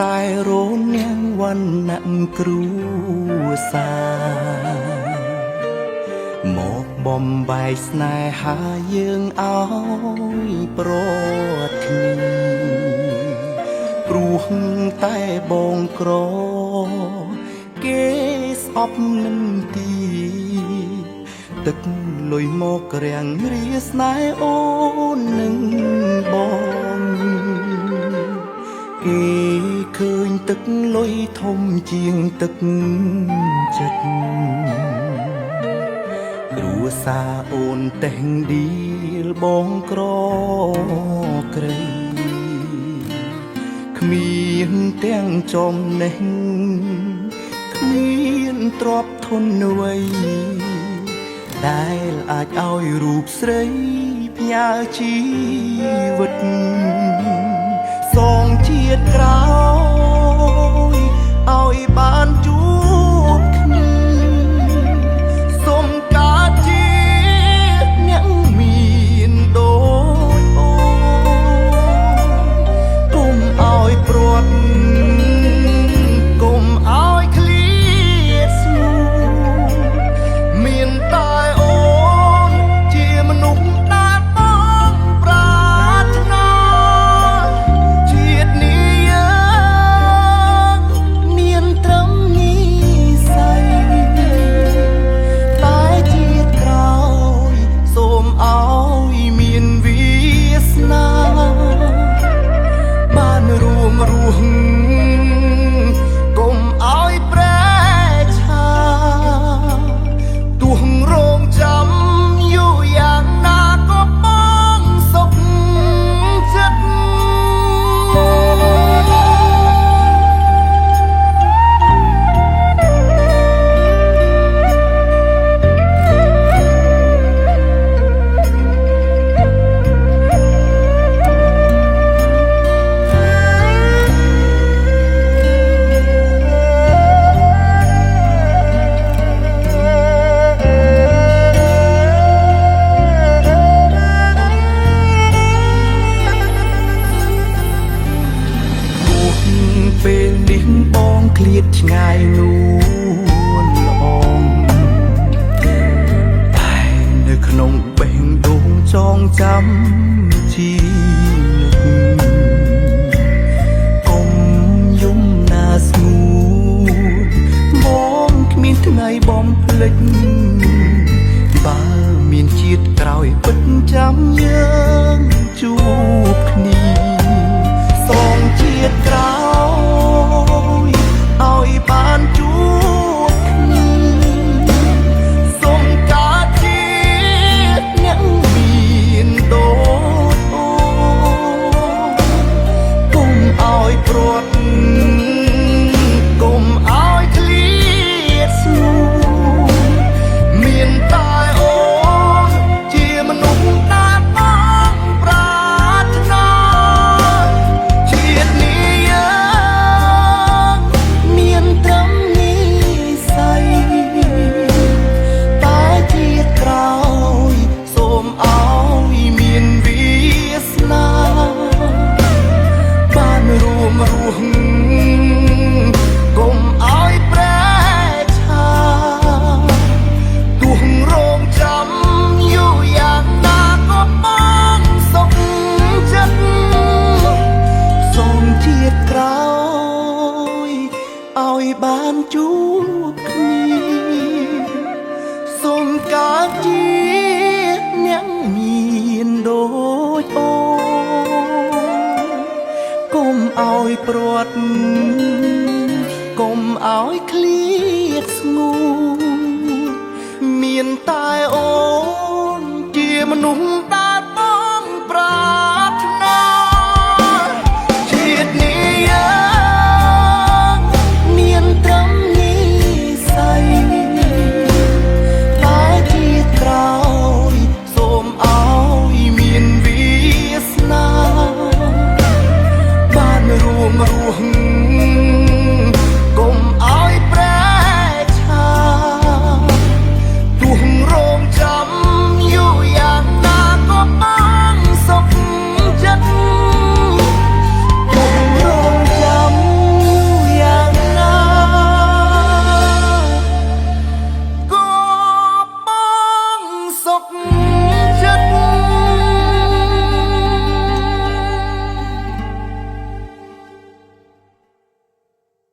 តែរនាងវណ្ណៈគ្រួសារមកបំបែកស្នេហាយើងឲ្យប្រត់គ្នាព្រោះតែបងក្រគេស្អប់នឹងទីទឹកលុយមករាំងរាស្នេហ៍អូននឹងបងគេឃើញទឹកលុយធំជាងទឹកចិត្តគ្រួសារអូនតែងឌីលបងក្រក្រៃគ្មានទាំងចំណេះគ្មានទ្រព្យធនអ្វីដែលអាចឲ្យរូបស្រីផ្ញើជីវិតសងជាតិក្រោយឲ្យបានជួបគ្នាសូមកើតជាអ្នកមានដូចអូនកុំឲ្យព្រាត់កុំឲ្យឃ្លាតស្ងួនមានតែអូនជាមនុស្សដែលបងប្រាថ្នាជាតិនេះយើងមានត្រឹមនិស្ស័យតែជាតិក្រោយសូមឲ្យមានវាសនាបានរួមរស់កុំឲ្យប្រែឆាទោះរងចាំយូរយ៉ាងណាក៏បងសុខចិត្តពេលនេះបងឃ្លាតឆ្ងាយនួនល្អងតែនៅក្នុងបេះដូងចងចាំជីនឹកកុំយំណាស្ងួនបងគ្មានថ្ងៃបំភ្លេចបើមានជាតិក្រោយពិតចាំយើងជួបគ្នាសងជាតិក្រោយឲ្យបានជួបគ្នាសូមកើតជាអ្នកមានដូចអូនកុំឲ្យព្រាត់កុំឲ្យឃ្លាតស្ងួនមានតែអូនជាមនុស្សដែលបងប្រាថ្នាជាតិនេះយើងមានត្រឹមនិស្ស័យតែជាតិក្រោយសូមឲ្យមានវាសនាបានរួមរស់កុំឲ្យប្រែឆាទោះរងចាំយូរយ៉ាងណាក៏បងសុខចិត្តសូមជាតិក្រោយឲ្យបានជួបគ្នាសូមកើតជាអ្នកមានដូចអូនកុំឲ្យព្រាត់កុំឲ្យឃ្លាតស្ងួនមានតែអូនជាមនុស្សដែលបងប្រា